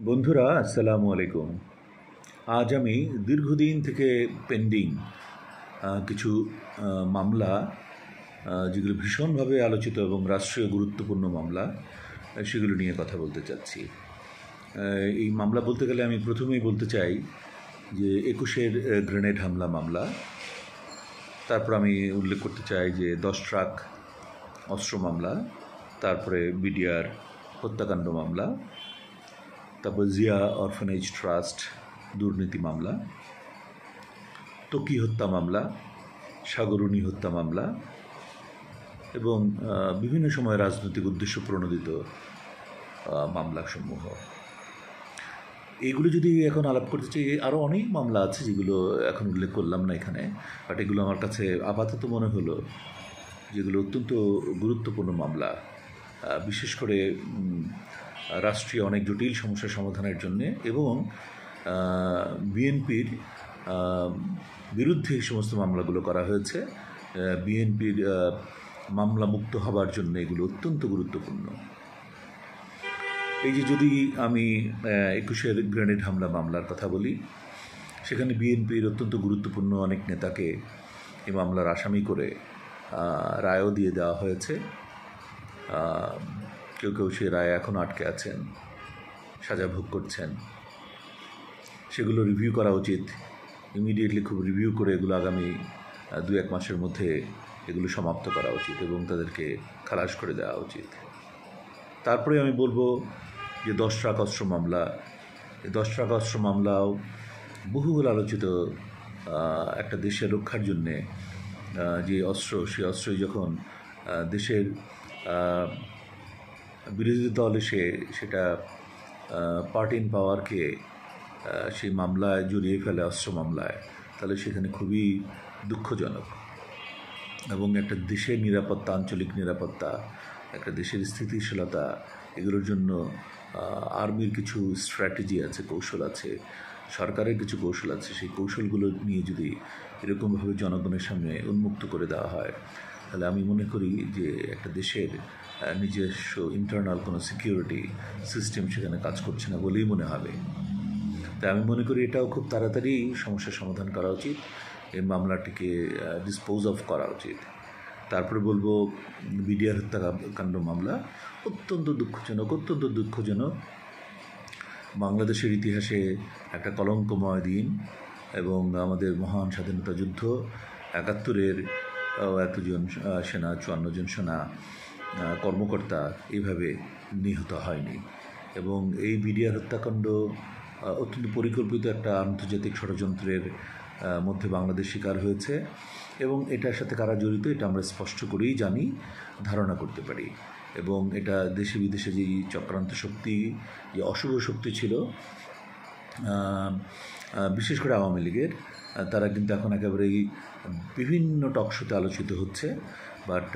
বন্ধুরা আসসালামু আলাইকুম। আজ আমি দীর্ঘদিন থেকে পেন্ডিং কিছু মামলা, যেগুলো ভীষণভাবে আলোচিত এবং রাষ্ট্রীয় গুরুত্বপূর্ণ মামলা, সেগুলো নিয়ে কথা বলতে চাচ্ছি। এই মামলা বলতে গেলে আমি প্রথমেই বলতে চাই যে 21-এর গ্রেনেড হামলা মামলা। তারপর আমি উল্লেখ করতে চাই যে 10 ট্রাক অস্ত্র মামলা, তারপরে বিডিআর হত্যাকাণ্ড মামলা, তারপর জিয়া অরফানেজ ট্রাস্ট দুর্নীতি মামলা, ত্বকী হত্যা মামলা, সাগরুণী হত্যা মামলা এবং বিভিন্ন সময় রাজনৈতিক উদ্দেশ্য প্রণোদিত মামলাসমূহ। এইগুলো যদি এখন আলাপ করতে চাই, আরও অনেক মামলা আছে যেগুলো এখন উল্লেখ করলাম না এখানে, বাট এগুলো আমার কাছে আপাতত মনে হলো যেগুলো অত্যন্ত গুরুত্বপূর্ণ মামলা, বিশেষ করে রাষ্ট্রীয় অনেক জটিল সমস্যার সমাধানের জন্যে এবং বিএনপির বিরুদ্ধে এই সমস্ত মামলাগুলো করা হয়েছে। বিএনপির মামলা মুক্ত হবার জন্য এগুলো অত্যন্ত গুরুত্বপূর্ণ। এই যে যদি আমি 21-এর গ্রেনেড হামলা মামলার কথা বলি, সেখানে বিএনপির অত্যন্ত গুরুত্বপূর্ণ অনেক নেতাকে এই মামলার আসামি করে রায়ও দিয়ে দেওয়া হয়েছে। কেউ কেউ সে রায় এখন আটকে আছেন, সাজা ভোগ করছেন। সেগুলো রিভিউ করা উচিত, ইমিডিয়েটলি খুব রিভিউ করে এগুলো আগামী 2-1 মাসের মধ্যে এগুলো সমাপ্ত করা উচিত এবং তাদেরকে খালাস করে দেওয়া উচিত। তারপরে আমি বলবো যে 10 ট্রাক অস্ত্র মামলা। এই 10 ট্রাক অস্ত্র মামলাও বহুল আলোচিত। একটা দেশের রক্ষার জন্যে যে অস্ত্র, সেই অস্ত্রই যখন দেশের বিরোধী দল এসে সেটা পার্টি ইন পাওয়ারকে সেই মামলায় জড়িয়ে ফেলে, অস্ত্র মামলায়, তাহলে সেখানে খুবই দুঃখজনক। এবং একটা দেশের নিরাপত্তা, আঞ্চলিক নিরাপত্তা, একটা দেশের স্থিতিশীলতা, এগুলোর জন্য আর্মির কিছু স্ট্র্যাটেজি আছে, কৌশল আছে, সরকারের কিছু কৌশল আছে। সেই কৌশলগুলো নিয়ে যদি এরকমভাবে জনগণের সামনে উন্মুক্ত করে দেওয়া হয়, তাহলে আমি মনে করি যে একটা দেশের নিজস্ব ইন্টারনাল কোনো সিকিউরিটি সিস্টেম সেখানে কাজ করছে না বলেই মনে হবে। তাই আমি মনে করি এটাও খুব তাড়াতাড়ি সমস্যার সমাধান করা উচিত, এই মামলাটিকে ডিসপোজ অফ করা উচিত। তারপরে বলবো বিডিআর হত্যাকাণ্ড মামলা অত্যন্ত দুঃখজনক। বাংলাদেশের ইতিহাসে একটা কলঙ্কময় দিন এবং আমাদের মহান স্বাধীনতা যুদ্ধ 71-এর এতজন সেনা, 54 জন সেনা কর্মকর্তা এইভাবে নিহত হয়নি। এবং এই বিডিআর হত্যাকাণ্ড অত্যন্ত পরিকল্পিত একটা আন্তর্জাতিক ষড়যন্ত্রের মধ্যে বাংলাদেশ শিকার হয়েছে এবং এটার সাথে কারা জড়িত এটা আমরা স্পষ্ট করেই জানি, ধারণা করতে পারি। এবং এটা দেশে বিদেশে যেই চক্রান্ত শক্তি, যে অশুভ শক্তি ছিল, বিশেষ করে আওয়ামী লীগের, তারা কিন্তু এখন একেবারেই বিভিন্ন টকশোতে আলোচিত হচ্ছে। বাট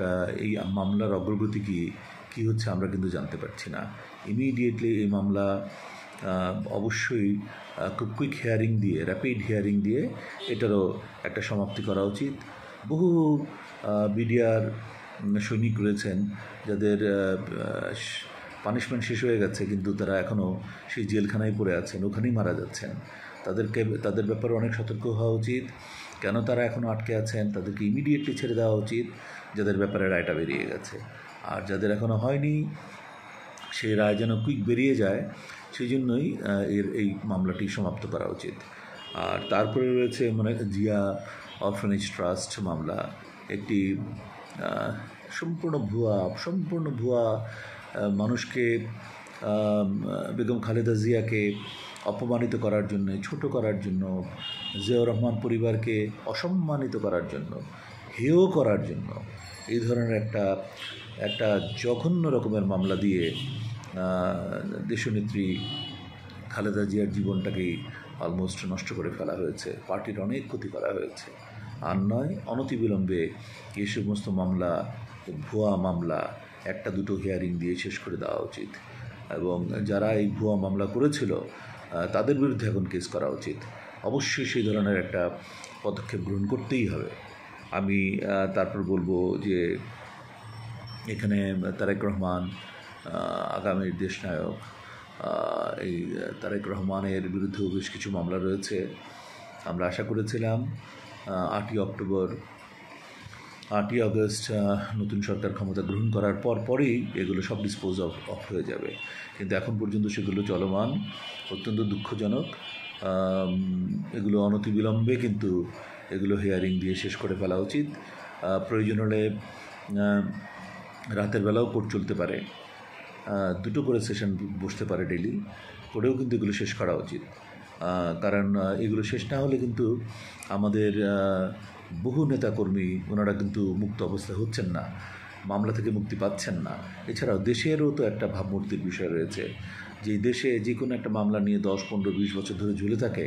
এই মামলার অগ্রগতি কী হচ্ছে আমরা কিন্তু জানতে পারছি না। ইমিডিয়েটলি এই মামলা অবশ্যই খুব কুইক হিয়ারিং দিয়ে, র্যাপিড হিয়ারিং দিয়ে এটারও একটা সমাপ্তি করা উচিত। বহু বিডিআর সৈনিক রয়েছেন যাদের পানিশমেন্ট শেষ হয়ে গেছে, কিন্তু তারা এখনও সেই জেলখানায় পড়ে আছেন, ওখানেই মারা যাচ্ছেন। তাদের ব্যাপারে অনেক সতর্ক হওয়া উচিত। কেন তারা এখনও আটকে আছেন, তাদেরকে ইমিডিয়েটলি ছেড়ে দেওয়া উচিত যাদের ব্যাপারে রায়টা বেরিয়ে গেছে। আর যাদের এখনও হয়নি, সেই রায় যেন কুইক বেরিয়ে যায়, সেই জন্যই এই মামলাটি সমাপ্ত করা উচিত। আর তারপরে রয়েছে জিয়া অরফানেজ ট্রাস্ট মামলা, একটি সম্পূর্ণ ভুয়া মানুষকে, বেগম খালেদা জিয়াকে অপমানিত করার জন্য, ছোট করার জন্য, জিয়াউর রহমান পরিবারকে অসম্মানিত করার জন্য, হেয় করার জন্য এই ধরনের একটা জঘন্য রকমের মামলা দিয়ে দেশনেত্রী খালেদা জিয়ার জীবনটাকেই অলমোস্ট নষ্ট করে ফেলা হয়েছে, পার্টির অনেক ক্ষতি করা হয়েছে। আর নয়, অনতিবিলম্বে এই সমস্ত মামলা, ভুয়া মামলা, 1-2 হিয়ারিং দিয়ে শেষ করে দেওয়া উচিত। এবং যারা এই ভুয়া মামলা করেছিল তাদের বিরুদ্ধে এখন কেস করা উচিত। অবশ্যই সেই ধরনের একটা পদক্ষেপ গ্রহণ করতেই হবে। আমি তারপর বলবো যে এখানে তারেক রহমান আগামীর দেশনায়ক, এই তারেক রহমানের বিরুদ্ধেও বেশ কিছু মামলা রয়েছে। আমরা আশা করেছিলাম 8ই আগস্ট নতুন সরকার ক্ষমতা গ্রহণ করার পরই এগুলো সব ডিসপোজ অফ হয়ে যাবে, কিন্তু এখন পর্যন্ত সেগুলো চলমান। অত্যন্ত দুঃখজনক। এগুলো অনতিবিলম্বে কিন্তু এগুলো হিয়ারিং দিয়ে শেষ করে ফেলা উচিত। প্রয়োজন হলে রাতের বেলাও কোর্ট চলতে পারে, 2টো করে সেশন বসতে পারে ডেইলি, করেও কিন্তু এগুলো শেষ করা উচিত। কারণ এগুলো শেষ না হলে কিন্তু আমাদের বহু নেতাকর্মী ওনারা কিন্তু মুক্ত অবস্থায় হচ্ছেন না, মামলা থেকে মুক্তি পাচ্ছেন না। এছাড়াও দেশেরও তো একটা ভাবমূর্তির বিষয় রয়েছে, যে দেশে যে কোনো একটা মামলা নিয়ে 10, 15, 20 বছর ধরে ঝুলে থাকে,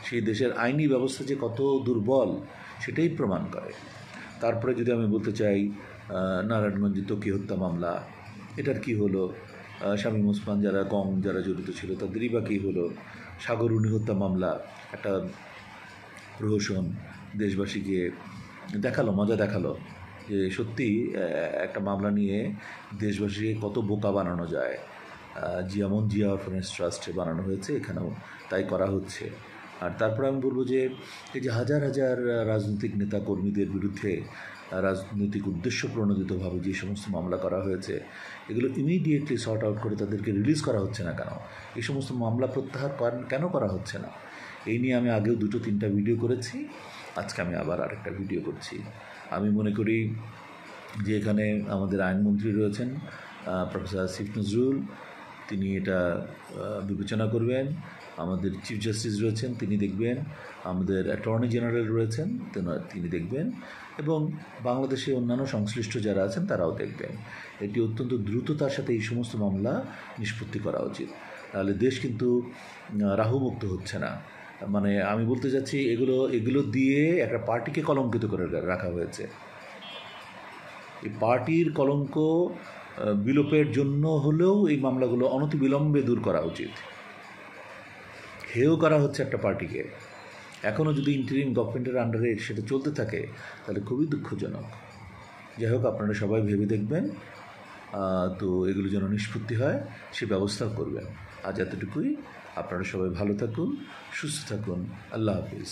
সেই দেশের আইনি ব্যবস্থা যে কত দুর্বল সেটাই প্রমাণ করে। তারপরে যদি আমি বলতে চাই, নারায়ণগঞ্জে ত্বকী হত্যা মামলা, এটার কি হলো? শামীম ওসমান যারা জড়িত ছিল তাদেরই বা কী হলো? সাগররুনি হত্যা মামলা, একটা প্রহসন দেশবাসীকে মজা দেখালো যে সত্যি একটা মামলা নিয়ে দেশবাসীকে কত বোকা বানানো যায়। জিয়া অরফানেজ ট্রাস্টে বানানো হয়েছে, এখানেও তাই করা হচ্ছে। আর তারপরে আমি বলবো যে এই যে হাজার হাজার রাজনৈতিক নেতা কর্মীদের বিরুদ্ধে রাজনৈতিক উদ্দেশ্য প্রণোদিতভাবে যে সমস্ত মামলা করা হয়েছে, এগুলো ইমিডিয়েটলি সর্ট আউট করে তাদেরকে রিলিজ করা হচ্ছে না কেন? এই সমস্ত মামলা প্রত্যাহার কেন করা হচ্ছে না? এই নিয়ে আমি আগেও 2-3টা ভিডিও করেছি, আজকে আমি আবার আরেকটা ভিডিও করছি। আমি মনে করি যে এখানে আমাদের আইনমন্ত্রী রয়েছেন প্রফেসর আসিফ নজরুল, তিনি এটা বিবেচনা করবেন। আমাদের চিফ জাস্টিস রয়েছেন, তিনি দেখবেন। আমাদের অ্যাটর্নি জেনারেল রয়েছেন, তিনি দেখবেন। এবং বাংলাদেশে অন্যান্য সংশ্লিষ্ট যারা আছেন তারাও দেখবেন। এটি অত্যন্ত দ্রুততার সাথে এই সমস্ত মামলা নিষ্পত্তি করা উচিত, তাহলে দেশ কিন্তু রাহুমুক্ত হচ্ছে না। মানে আমি বলতে চাচ্ছি এগুলো দিয়ে একটা পার্টিকে কলঙ্কিত করে রাখা হয়েছে। এই পার্টির কলঙ্ক বিলোপের জন্য হলেও এই মামলাগুলো অনতিবিলম্বে দূর করা উচিত। হেয় করা হচ্ছে একটা পার্টিকে। এখনও যদি ইন্টারিম গভর্নমেন্টের আন্ডারে সেটা চলতে থাকে তাহলে খুবই দুঃখজনক। যাই হোক, আপনারা সবাই ভেবে দেখবেন, তো এগুলো যেন নিষ্পত্তি হয় সে ব্যবস্থা করবেন। আজ এতটুকুই। আপনারা সবাই ভালো থাকুন, সুস্থ থাকুন। আল্লাহ হাফিজ।